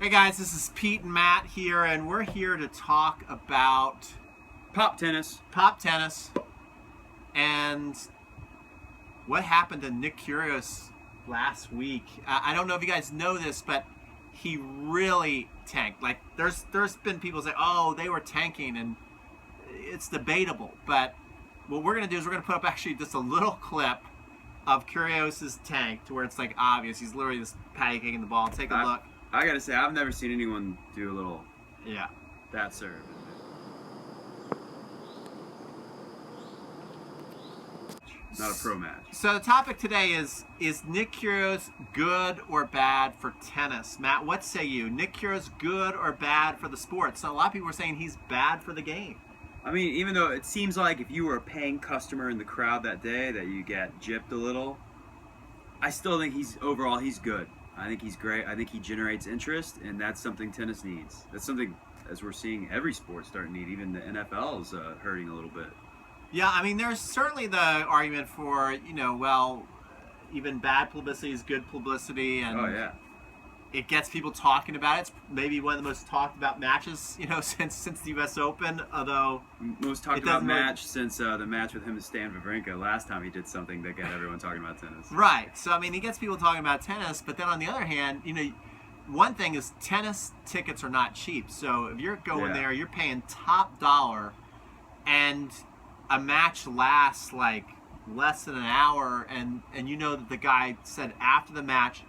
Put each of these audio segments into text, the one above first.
Hey guys, this is Pete and Matt here, and we're here to talk about Pop tennis. And what happened to Nick Kyrgios last week. I don't know if you guys know this, but he really tanked. Like, there's been people say, oh, they were tanking, and it's debatable. But what we're going to do is we're going to put up actually just a little clip of Kyrgios' tank to where it's like obvious. He's literally just patty caking the ball. Take a look. I gotta say, I've never seen anyone do a little that serve. Not a pro match. So the topic today is Nick Kyrgios good or bad for tennis? Matt, what say you? Nick Kyrgios good or bad for the sport? So a lot of people are saying he's bad for the game. I mean, even though it seems like if you were a paying customer in the crowd that day that you get gypped a little, I still think he's good. I think he's great. I think he generates interest, and that's something tennis needs. That's something, as we're seeing, every sport starting to need. Even the NFL is hurting a little bit. Yeah, I mean, there's certainly the argument for, even bad publicity is good publicity, and it gets people talking about it. It's maybe one of the most talked about matches, since the U.S. Open. Although most talked about match since the match with him and Stan Wawrinka last time he did something that got everyone talking about tennis. Right. So I mean, he gets people talking about tennis, but then on the other hand, one thing is tennis tickets are not cheap. So if you're going there, you're paying top dollar, and a match lasts like less than an hour, and that the guy said after the match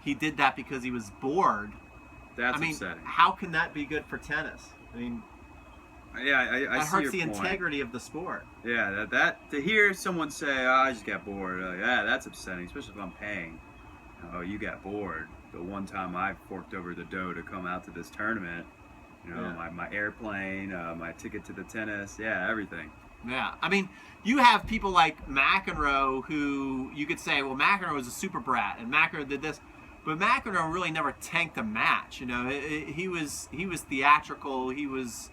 he did that because he was bored. That's upsetting. How can that be good for tennis? I mean, I that see hurts your the point. integrity of the sport. Yeah, that to hear someone say, "Oh, I just got bored," that's upsetting, especially if I'm paying. Oh, you got bored. The one time I forked over the dough to come out to this tournament, my airplane, my ticket to the tennis, everything. Yeah, I mean, you have people like McEnroe who you could say, well, McEnroe was a super brat, and McEnroe did this. But McEnroe really never tanked a match. He was theatrical. He was,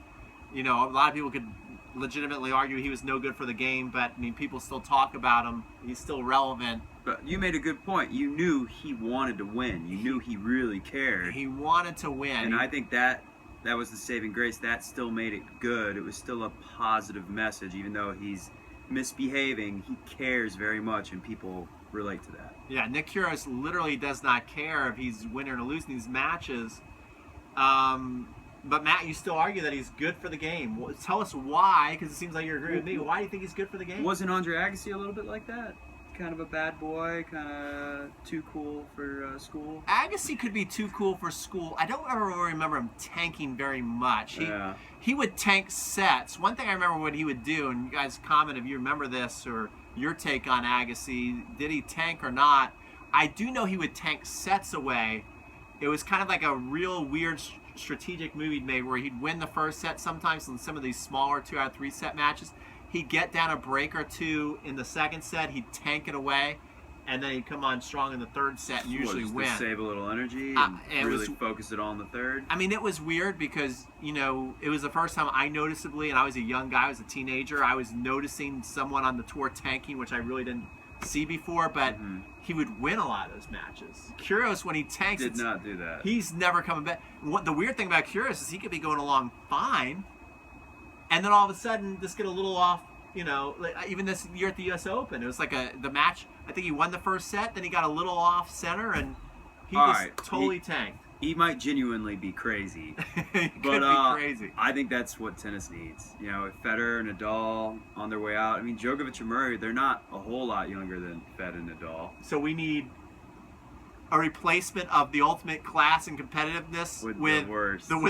a lot of people could legitimately argue he was no good for the game. But I mean, people still talk about him. He's still relevant. But you made a good point. You knew he wanted to win. You knew he really cared. He wanted to win. And I think that was the saving grace. That still made it good. It was still a positive message, even though he's misbehaving. He cares very much, and people relate to that. Yeah, Nick Kyrgios literally does not care if he's winning or losing these matches. But Matt, you still argue that he's good for the game. Well, tell us why, because it seems like you agree with me. Why do you think he's good for the game? Wasn't Andre Agassi a little bit like that? Kind of a bad boy, kind of too cool for school. Agassi could be too cool for school. I don't ever remember him tanking very much. He would tank sets. One thing I remember what he would do, and you guys comment if you remember this or your take on Agassi. Did he tank or not? I do know he would tank sets away. It was kind of like a real weird strategic move he'd made where he'd win the first set sometimes in some of these smaller 2 out of 3 set matches. He'd get down a break or two in the second set, he'd tank it away, and then he'd come on strong in the third set and usually win. To save a little energy and really focus it all on the third? I mean, it was weird because, it was the first time I noticeably, and I was a young guy, I was a teenager, I was noticing someone on the tour tanking, which I really didn't see before, but he would win a lot of those matches. Kyrgios, when he tanks, did not do that. He's never coming back. The weird thing about Kyrgios is he could be going along fine, and then all of a sudden just get a little off. Even this year at the U.S. Open, it was like the match. I think he won the first set, then he got a little off center, and he totally tanked. He might genuinely be crazy, He could be crazy. I think that's what tennis needs. If Federer and Nadal on their way out. I mean, Djokovic and Murray, they're not a whole lot younger than Fed and Nadal. So we need a replacement of the ultimate class and competitiveness with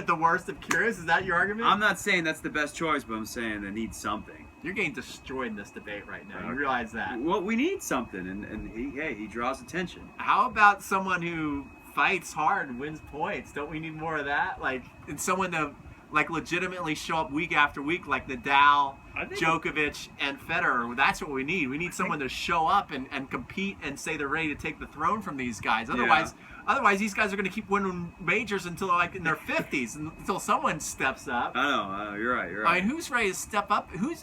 the worst of Kyrgios. Is that your argument? I'm not saying that's the best choice, but I'm saying they need something. You're getting destroyed in this debate right now. You realize that? Well, we need something, and he draws attention. How about someone who fights hard and wins points? Don't we need more of that? And someone to legitimately show up week after week, like Nadal, Djokovic, and Federer. That's what we need. We need someone to show up and compete and say they're ready to take the throne from these guys. Otherwise, these guys are going to keep winning majors until they're in their 50s, until someone steps up. I know. You're right. I mean, who's ready to step up? Who?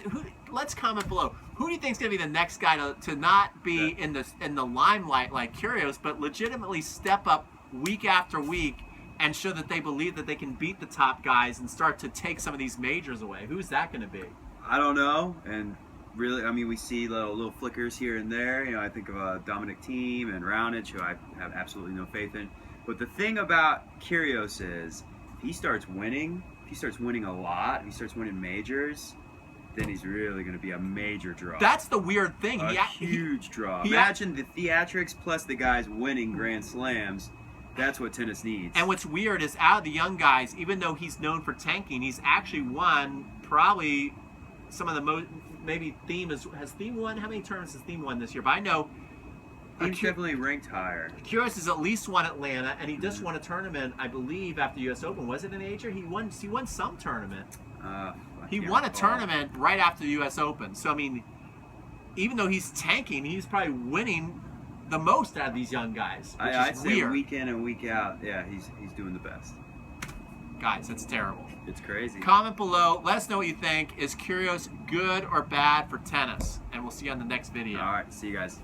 Let's comment below. Who do you think is going to be the next guy to not be in the limelight like Kyrgios, but legitimately step up week after week and show that they believe that they can beat the top guys and start to take some of these majors away? Who's that going to be? I don't know. And really, I mean, we see little flickers here and there. You know, I think of Dominic Thiem and Raonic, who I have absolutely no faith in. But the thing about Kyrgios is, if he starts winning a lot, if he starts winning majors, then he's really going to be a major draw. That's the weird thing. A huge draw. Imagine the theatrics plus the guys winning Grand Slams. That's what tennis needs. And what's weird is, out of the young guys, even though he's known for tanking, he's actually won probably some of the most. Maybe Thiem has Thiem won? How many tournaments has Thiem won this year? But I know he's definitely ranked higher. Kyrgios has at least won Atlanta, and he just won a tournament, I believe, after the U.S. Open. Was it a major? He won some tournament. He won a tournament right after the U.S. Open. So I mean, even though he's tanking, he's probably winning the most out of these young guys. Which I'd is say weird. Week in and week out, yeah, he's doing the best. Guys, that's terrible. It's crazy. Comment below. Let us know what you think. Is Kyrgios good or bad for tennis? And we'll see you on the next video. All right. See you guys.